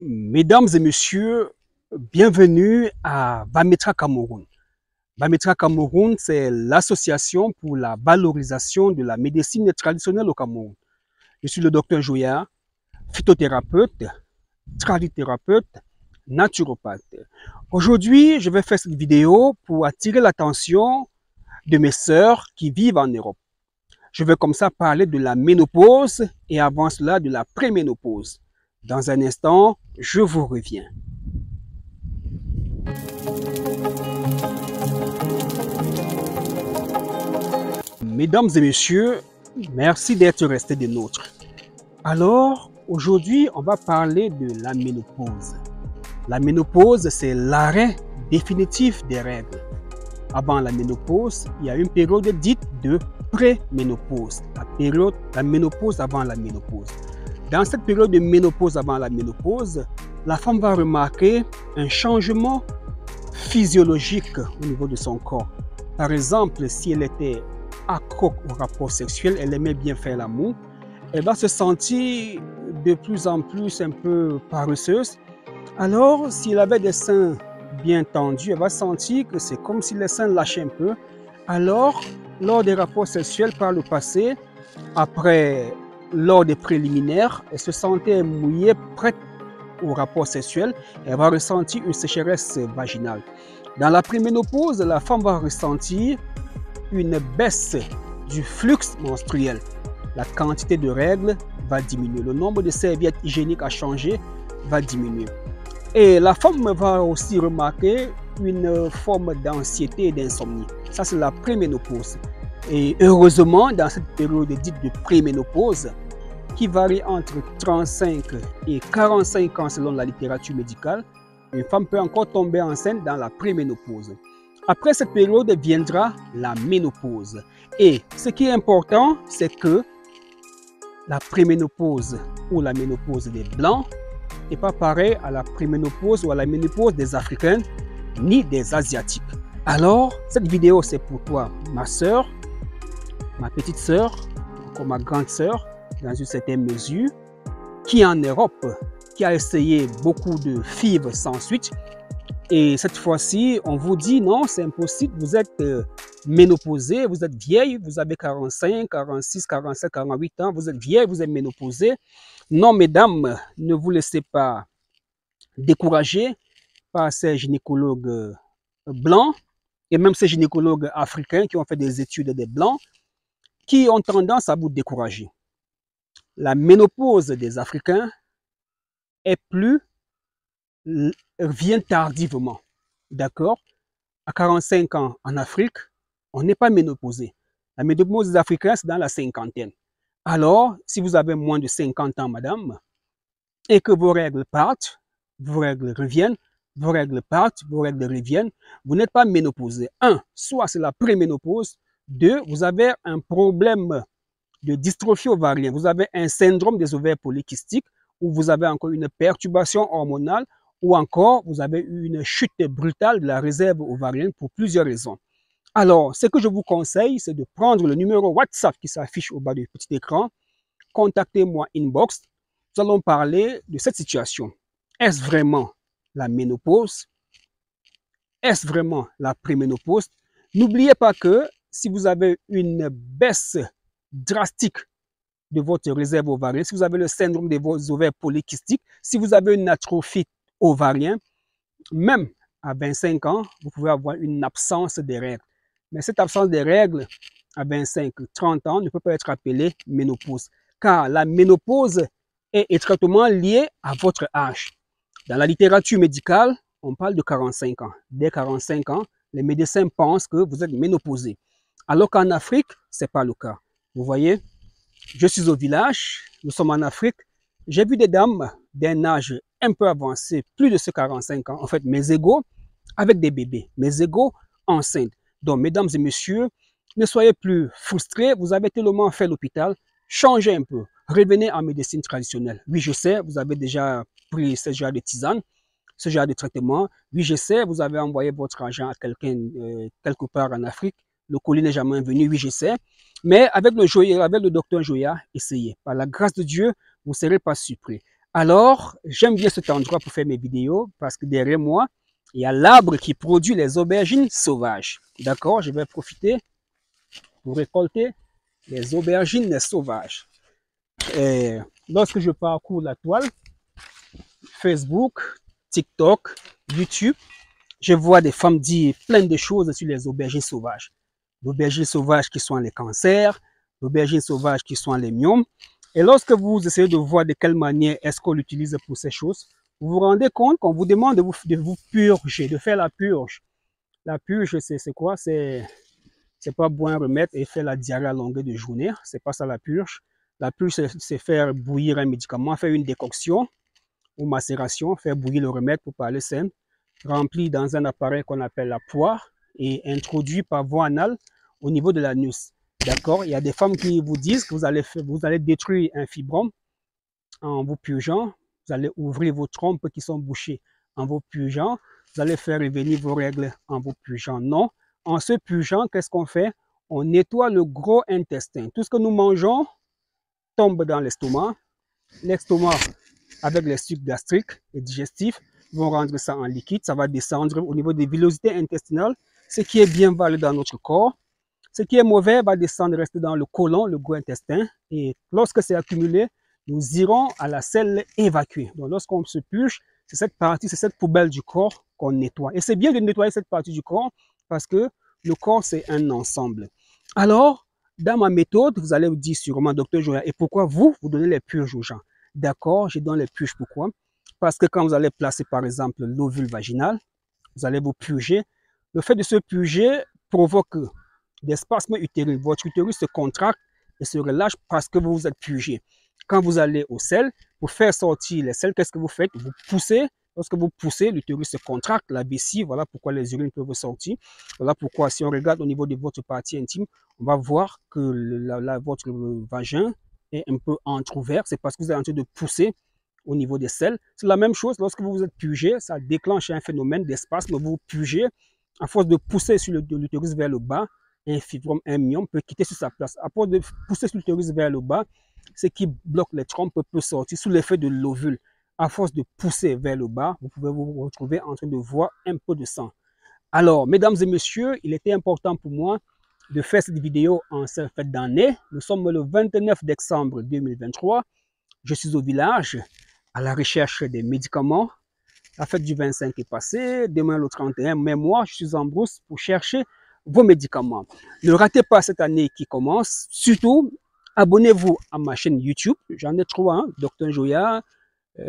Mesdames et messieurs, bienvenue à Bametra Cameroun. Bametra Cameroun, c'est l'association pour la valorisation de la médecine traditionnelle au Cameroun. Je suis le docteur Joya, phytothérapeute, tradithérapeute, naturopathe. Aujourd'hui, je vais faire cette vidéo pour attirer l'attention de mes sœurs qui vivent en Europe. Je vais comme ça parler de la ménopause et avant cela de la préménopause. Dans un instant, je vous reviens. Mesdames et messieurs, merci d'être restés des nôtres. Alors, aujourd'hui, on va parler de la ménopause. La ménopause, c'est l'arrêt définitif des règles. Avant la ménopause, il y a une période dite de préménopause, la ménopause avant la ménopause. Dans cette période de ménopause avant la ménopause, la femme va remarquer un changement physiologique au niveau de son corps. Par exemple, si elle était accro au rapport sexuel, elle aimait bien faire l'amour, elle va se sentir de plus en plus un peu paresseuse. Alors, si elle avait des seins bien tendus, elle va sentir que c'est comme si les seins lâchaient un peu. Alors, lors des rapports sexuels par le passé, lors des préliminaires, elle se sentait mouillée, prête au rapport sexuel. Elle va ressentir une sécheresse vaginale. Dans la préménopause, la femme va ressentir une baisse du flux menstruel. La quantité de règles va diminuer. Le nombre de serviettes hygiéniques à changer va diminuer. Et la femme va aussi remarquer une forme d'anxiété et d'insomnie. Ça, c'est la préménopause. Et heureusement, dans cette période dite de préménopause, qui varie entre 35 et 45 ans selon la littérature médicale, une femme peut encore tomber enceinte dans la préménopause. Après cette période viendra la ménopause. Et ce qui est important, c'est que la préménopause ou la ménopause des Blancs n'est pas pareil à la préménopause ou à la ménopause des Africains ni des Asiatiques. Alors, cette vidéo, c'est pour toi, ma soeur, ma petite soeur, encore ma grande soeur, dans une certaine mesure, qui est en Europe, qui a essayé beaucoup de FIV sans suite. Et cette fois-ci, on vous dit non, c'est impossible, vous êtes ménopausée, vous êtes vieille, vous avez 45, 46, 47, 48 ans, vous êtes vieille, vous êtes ménopausée. Non, mesdames, ne vous laissez pas décourager par ces gynécologues blancs et même ces gynécologues africains qui ont fait des études des blancs qui ont tendance à vous décourager. La ménopause des Africains vient tardivement. D'accord? À 45 ans en Afrique, on n'est pas ménopausé. La ménopause des Africains, c'est dans la cinquantaine. Alors, si vous avez moins de 50 ans, madame, et que vos règles partent, vos règles reviennent, vos règles partent, vos règles reviennent, vous n'êtes pas ménopausé. Un, soit c'est la préménopause. Deux, vous avez un problème de dystrophie ovarienne. Vous avez un syndrome des ovaires polykystiques ou vous avez encore une perturbation hormonale ou encore vous avez une chute brutale de la réserve ovarienne pour plusieurs raisons. Alors, ce que je vous conseille, c'est de prendre le numéro WhatsApp qui s'affiche au bas du petit écran. Contactez-moi inbox. Nous allons parler de cette situation. Est-ce vraiment la ménopause? Est-ce vraiment la préménopause? N'oubliez pas que si vous avez une baisse drastique de votre réserve ovarienne, si vous avez le syndrome de vos ovaires polykystiques, si vous avez une atrophie ovarienne, même à 25 ans, vous pouvez avoir une absence des règles. Mais cette absence des règles à 25-30 ans ne peut pas être appelée ménopause, car la ménopause est étroitement liée à votre âge. Dans la littérature médicale, on parle de 45 ans. Dès 45 ans, les médecins pensent que vous êtes ménopausé. Alors qu'en Afrique, ce n'est pas le cas. Vous voyez, je suis au village, nous sommes en Afrique. J'ai vu des dames d'un âge un peu avancé, plus de ce 45 ans, en fait, mes égaux, avec des bébés, mes égaux enceintes. Donc, mesdames et messieurs, ne soyez plus frustrés, vous avez tellement fait l'hôpital, changez un peu, revenez en médecine traditionnelle. Oui, je sais, vous avez déjà pris ce genre de tisane, ce genre de traitement. Oui, je sais, vous avez envoyé votre argent à quelqu'un quelque part en Afrique. Le colis n'est jamais venu, oui, je sais. Mais avec le docteur Joya, essayez. Par la grâce de Dieu, vous ne serez pas surpris. Alors, j'aime bien cet endroit pour faire mes vidéos parce que derrière moi, il y a l'arbre qui produit les aubergines sauvages. D'accord? Je vais profiter pour récolter les aubergines sauvages. Et lorsque je parcours la toile, Facebook, TikTok, YouTube, je vois des femmes dire plein de choses sur les aubergines sauvages. L'aubergine sauvage qui sont les cancers, l'aubergine sauvage qui sont les myomes. Et lorsque vous essayez de voir de quelle manière est-ce qu'on l'utilise pour ces choses, vous vous rendez compte qu'on vous demande de vous purger, de faire la purge. La purge, c'est quoi? C'est pas boire un remède et faire la diarrhée à longueur de journée. C'est pas ça la purge. La purge, c'est faire bouillir un médicament, faire une décoction ou macération, faire bouillir le remède pour parler simple, rempli dans un appareil qu'on appelle la poire et introduit par voie anale au niveau de l'anus. D'accord? Il y a des femmes qui vous disent que vous allez détruire un fibrome en vous purgeant. Vous allez ouvrir vos trompes qui sont bouchées en vous purgeant. Vous allez faire revenir vos règles en vous purgeant. Non. En se purgeant, qu'est-ce qu'on fait? On nettoie le gros intestin. Tout ce que nous mangeons tombe dans l'estomac. L'estomac, avec les sucs gastriques et digestifs, vont rendre ça en liquide. Ça va descendre au niveau des villosités intestinales. Ce qui est bien va aller dans notre corps. Ce qui est mauvais va descendre, rester dans le côlon, le gros intestin. Et lorsque c'est accumulé, nous irons à la selle évacuée. Donc, lorsqu'on se purge, c'est cette partie, c'est cette poubelle du corps qu'on nettoie. Et c'est bien de nettoyer cette partie du corps parce que le corps, c'est un ensemble. Alors, dans ma méthode, vous allez vous dire sûrement, docteur Joya, et pourquoi vous donnez les purges aux gens? D'accord, je donne les purges, pourquoi? Parce que quand vous allez placer, par exemple, l'ovule vaginal, vous allez vous purger. Le fait de se purger provoque des spasmes utérins. Votre utérus se contracte et se relâche parce que vous vous êtes purgé. Quand vous allez au sel, pour faire sortir les sels, qu'est-ce que vous faites? Vous poussez. Lorsque vous poussez, l'utérus se contracte, la vessie, voilà pourquoi les urines peuvent sortir. Voilà pourquoi, si on regarde au niveau de votre partie intime, on va voir que votre vagin est un peu entrouvert. C'est parce que vous êtes en train de pousser au niveau des selles. C'est la même chose, lorsque vous vous êtes purgé, ça déclenche un phénomène d'espasme. Vous vous purgez, à force de pousser sur l'utérus vers le bas, un fibrome, un myome peut quitter sur sa place. À force de pousser sur l'utérus vers le bas, ce qui bloque les trompes peut sortir sous l'effet de l'ovule. À force de pousser vers le bas, vous pouvez vous retrouver en train de voir un peu de sang. Alors, mesdames et messieurs, il était important pour moi de faire cette vidéo en cette fête d'année. Nous sommes le 29 décembre 2023. Je suis au village à la recherche des médicaments. La fête du 25 est passée. Demain, le 31, mais moi, je suis en brousse pour chercher vos médicaments. Ne ratez pas cette année qui commence. Surtout, abonnez-vous à ma chaîne YouTube. J'en ai trois, hein, Dr Joya,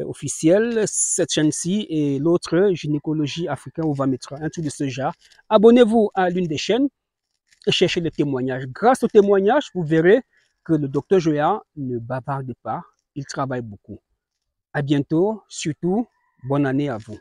officiel, cette chaîne-ci et l'autre, Gynécologie africaine, on va mettre un truc de ce genre. Abonnez-vous à l'une des chaînes et cherchez les témoignages. Grâce aux témoignages, vous verrez que le Dr Joya ne bavarde pas, il travaille beaucoup. À bientôt, surtout, bonne année à vous.